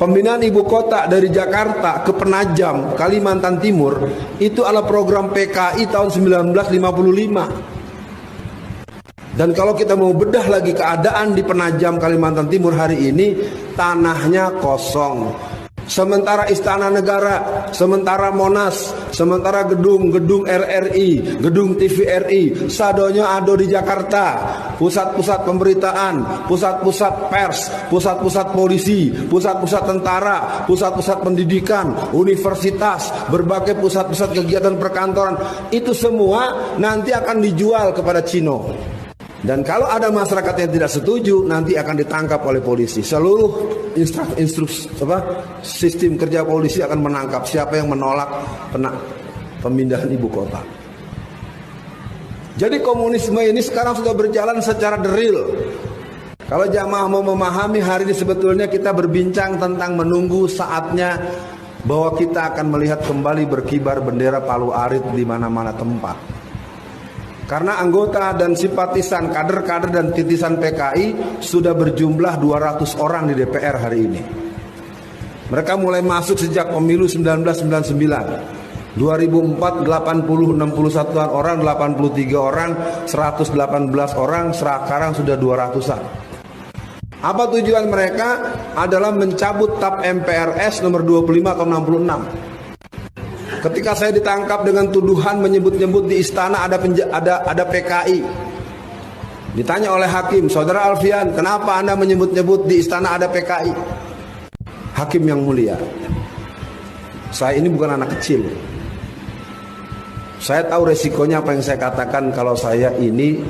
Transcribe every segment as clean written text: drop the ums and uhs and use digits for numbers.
Pemindahan ibu kota dari Jakarta ke Penajam, Kalimantan Timur, itu adalah program PKI tahun 1955. Dan kalau kita mau bedah lagi keadaan di Penajam, Kalimantan Timur hari ini, tanahnya kosong. Sementara Istana Negara, sementara Monas, sementara gedung-gedung RRI, gedung TVRI, sadonya ada di Jakarta. Pusat-pusat pemberitaan, pusat-pusat pers, pusat-pusat polisi, pusat-pusat tentara, pusat-pusat pendidikan, universitas, berbagai pusat-pusat kegiatan perkantoran. Itu semua nanti akan dijual kepada Cina. Dan kalau ada masyarakat yang tidak setuju, nanti akan ditangkap oleh polisi. Seluruh sistem kerja polisi akan menangkap siapa yang menolak pemindahan ibu kota. Jadi komunisme ini sekarang sudah berjalan secara deril. Kalau jamaah mau memahami, hari ini sebetulnya kita berbincang tentang menunggu saatnya bahwa kita akan melihat kembali berkibar bendera Palu Arit di mana-mana tempat. Karena anggota dan simpatisan, kader-kader dan titisan PKI sudah berjumlah 200 orang di DPR hari ini. Mereka mulai masuk sejak pemilu 1999. 2004 80 61-an orang, 83 orang, 118 orang, sekarang sudah 200-an. Apa tujuan mereka? Adalah mencabut TAP MPRS nomor 25 atau 66. Ketika saya ditangkap dengan tuduhan menyebut-nyebut di istana ada PKI. Ditanya oleh hakim, Saudara Alfian, kenapa Anda menyebut-nyebut di istana ada PKI? Hakim yang mulia, saya ini bukan anak kecil. Saya tahu resikonya apa yang saya katakan kalau saya ini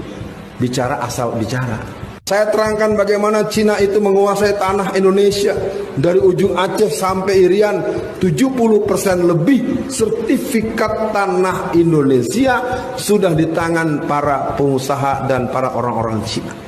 bicara asal bicara. Saya terangkan bagaimana Cina itu menguasai tanah Indonesia dari ujung Aceh sampai Irian. 70% lebih sertifikat tanah Indonesia sudah di tangan para pengusaha dan para orang-orang Cina.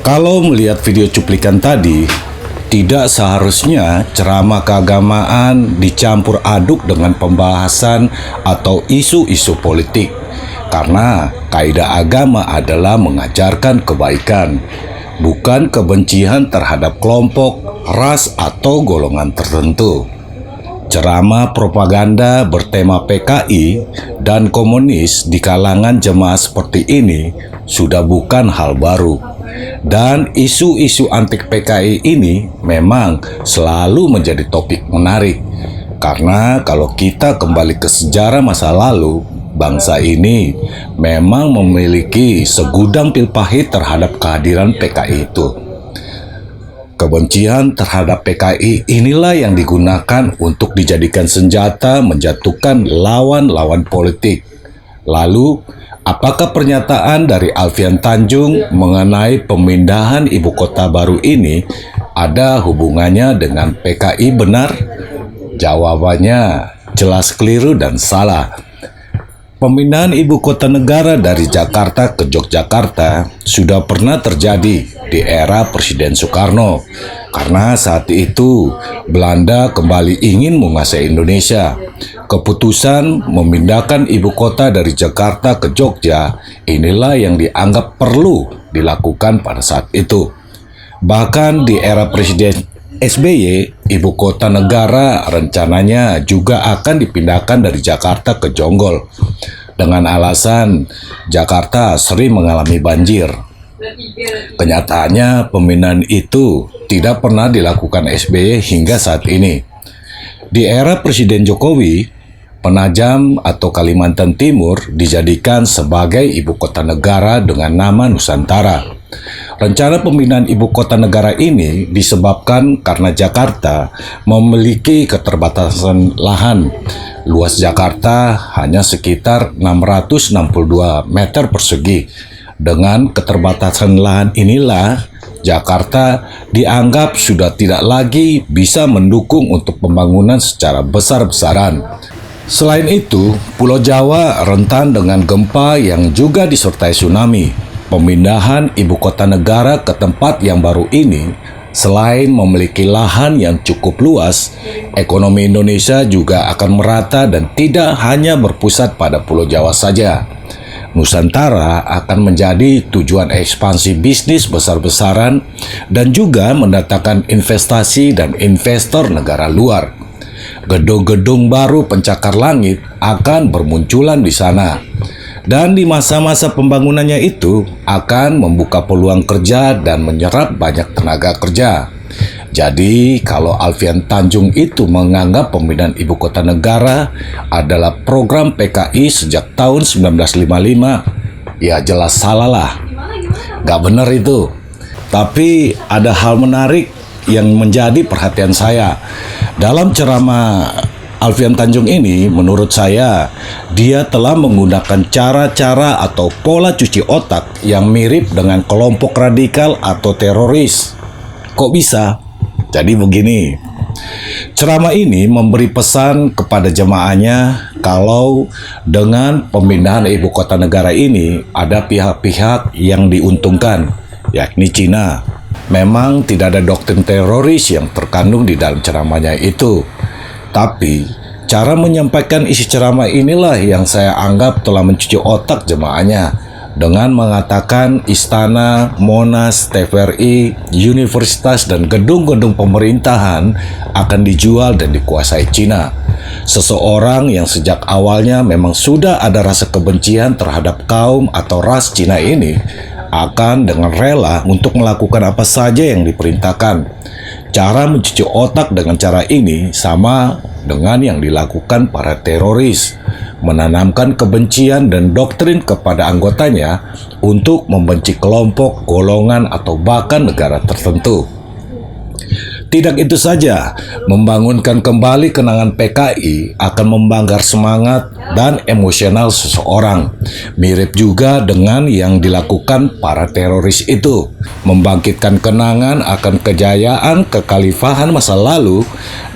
Kalau melihat video cuplikan tadi, tidak seharusnya ceramah keagamaan dicampur aduk dengan pembahasan atau isu-isu politik. Karena kaidah agama adalah mengajarkan kebaikan, bukan kebencian terhadap kelompok, ras, atau golongan tertentu. Ceramah propaganda bertema PKI dan komunis di kalangan jemaah seperti ini sudah bukan hal baru. Dan isu-isu anti PKI ini memang selalu menjadi topik menarik. Karena kalau kita kembali ke sejarah masa lalu, bangsa ini memang memiliki segudang pil pahit terhadap kehadiran PKI itu. Kebencian terhadap PKI inilah yang digunakan untuk dijadikan senjata menjatuhkan lawan-lawan politik. Lalu, apakah pernyataan dari Alfian Tanjung mengenai pemindahan ibu kota baru ini ada hubungannya dengan PKI benar? Jawabannya jelas keliru dan salah. Pemindahan ibu kota negara dari Jakarta ke Yogyakarta sudah pernah terjadi di era Presiden Soekarno. Karena saat itu Belanda kembali ingin menguasai Indonesia. Keputusan memindahkan ibu kota dari Jakarta ke Jogja inilah yang dianggap perlu dilakukan pada saat itu. Bahkan di era Presiden SBY, ibu kota negara rencananya juga akan dipindahkan dari Jakarta ke Jonggol dengan alasan Jakarta sering mengalami banjir. Kenyataannya pemindahan itu tidak pernah dilakukan SBY hingga saat ini. Di era Presiden Jokowi, Penajam atau Kalimantan Timur dijadikan sebagai ibu kota negara dengan nama Nusantara. Rencana pemindahan ibu kota negara ini disebabkan karena Jakarta memiliki keterbatasan lahan. Luas Jakarta hanya sekitar 662 meter persegi. Dengan keterbatasan lahan inilah, Jakarta dianggap sudah tidak lagi bisa mendukung untuk pembangunan secara besar-besaran. Selain itu, Pulau Jawa rentan dengan gempa yang juga disertai tsunami. Pemindahan ibu kota negara ke tempat yang baru ini, selain memiliki lahan yang cukup luas, ekonomi Indonesia juga akan merata dan tidak hanya berpusat pada Pulau Jawa saja. Nusantara akan menjadi tujuan ekspansi bisnis besar-besaran dan juga mendatangkan investasi dan investor negara luar. Gedung-gedung baru pencakar langit akan bermunculan di sana. Dan di masa-masa pembangunannya itu akan membuka peluang kerja dan menyerap banyak tenaga kerja. Jadi, kalau Alfian Tanjung itu menganggap pemindahan ibu kota negara adalah program PKI sejak tahun 1955, ya jelas salah lah. Gak bener itu. Tapi ada hal menarik yang menjadi perhatian saya. Dalam ceramah Alfian Tanjung ini, menurut saya, dia telah menggunakan cara-cara atau pola cuci otak yang mirip dengan kelompok radikal atau teroris. Kok bisa? Jadi begini, ceramah ini memberi pesan kepada jemaahnya kalau dengan pemindahan ibu kota negara ini ada pihak-pihak yang diuntungkan, yakni Cina. Memang tidak ada doktrin teroris yang terkandung di dalam ceramahnya itu. Tapi, cara menyampaikan isi ceramah inilah yang saya anggap telah mencuci otak jemaahnya dengan mengatakan istana, Monas, TVRI, universitas, dan gedung-gedung pemerintahan akan dijual dan dikuasai Cina. Seseorang yang sejak awalnya memang sudah ada rasa kebencian terhadap kaum atau ras Cina ini akan dengan rela untuk melakukan apa saja yang diperintahkan. Cara mencuci otak dengan cara ini sama dengan yang dilakukan para teroris, menanamkan kebencian dan doktrin kepada anggotanya untuk membenci kelompok, golongan, atau bahkan negara tertentu. Tidak itu saja, membangunkan kembali kenangan PKI akan membanggar semangat dan emosional seseorang. Mirip juga dengan yang dilakukan para teroris itu. Membangkitkan kenangan akan kejayaan kekhalifahan masa lalu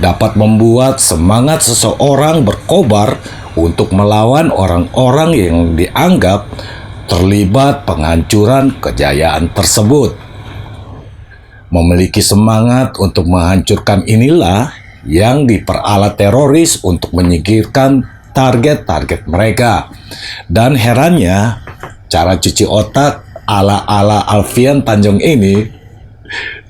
dapat membuat semangat seseorang berkobar untuk melawan orang-orang yang dianggap terlibat penghancuran kejayaan tersebut. Memiliki semangat untuk menghancurkan inilah yang diperalat teroris untuk menyingkirkan target-target mereka. Dan herannya, cara cuci otak ala-ala Alfian Tanjung ini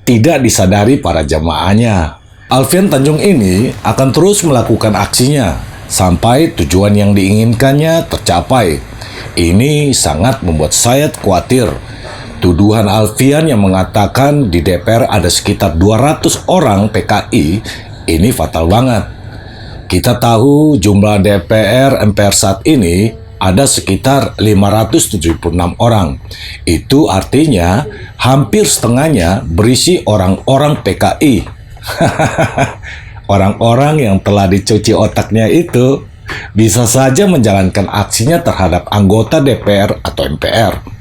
tidak disadari para jamaahnya. Alfian Tanjung ini akan terus melakukan aksinya sampai tujuan yang diinginkannya tercapai. Ini sangat membuat saya khawatir. Tuduhan Alfian yang mengatakan di DPR ada sekitar 200 orang PKI ini fatal banget. Kita tahu jumlah DPR MPR saat ini ada sekitar 576 orang. Itu artinya hampir setengahnya berisi orang-orang PKI. Orang-orang yang telah dicuci otaknya itu bisa saja menjalankan aksinya terhadap anggota DPR atau MPR.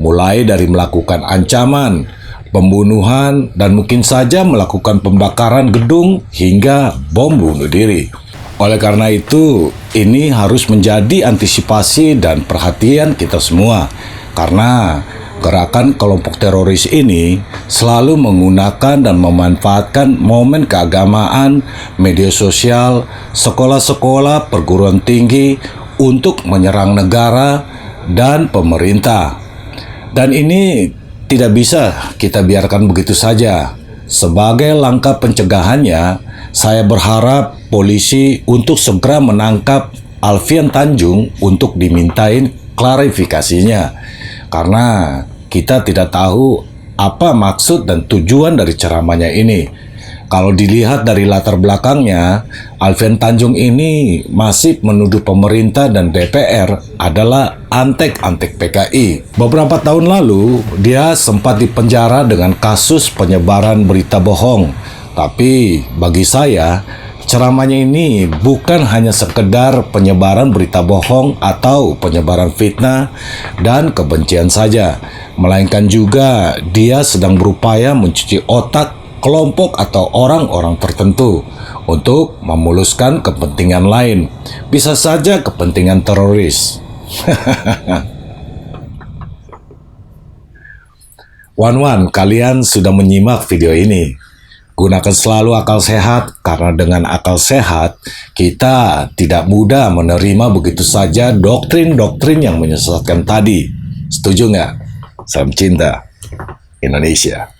Mulai dari melakukan ancaman, pembunuhan, dan mungkin saja melakukan pembakaran gedung hingga bom bunuh diri. Oleh karena itu, ini harus menjadi antisipasi dan perhatian kita semua. Karena gerakan kelompok teroris ini selalu menggunakan dan memanfaatkan momen keagamaan, media sosial, sekolah-sekolah, perguruan tinggi untuk menyerang negara dan pemerintah. Dan ini tidak bisa kita biarkan begitu saja. Sebagai langkah pencegahannya, saya berharap polisi untuk segera menangkap Alfian Tanjung untuk dimintain klarifikasinya. Karena kita tidak tahu apa maksud dan tujuan dari ceramahnya ini. Kalau dilihat dari latar belakangnya, Alfian Tanjung ini masih menuduh pemerintah dan DPR adalah antek-antek PKI. Beberapa tahun lalu, dia sempat dipenjara dengan kasus penyebaran berita bohong. Tapi bagi saya, ceramahnya ini bukan hanya sekedar penyebaran berita bohong atau penyebaran fitnah dan kebencian saja, melainkan juga dia sedang berupaya mencuci otak kelompok atau orang-orang tertentu untuk memuluskan kepentingan lain, bisa saja kepentingan teroris. Wan, kalian sudah menyimak video ini. Gunakan selalu akal sehat, karena dengan akal sehat, kita tidak mudah menerima begitu saja doktrin-doktrin yang menyesatkan tadi. Setuju nggak? Salam cinta, Indonesia.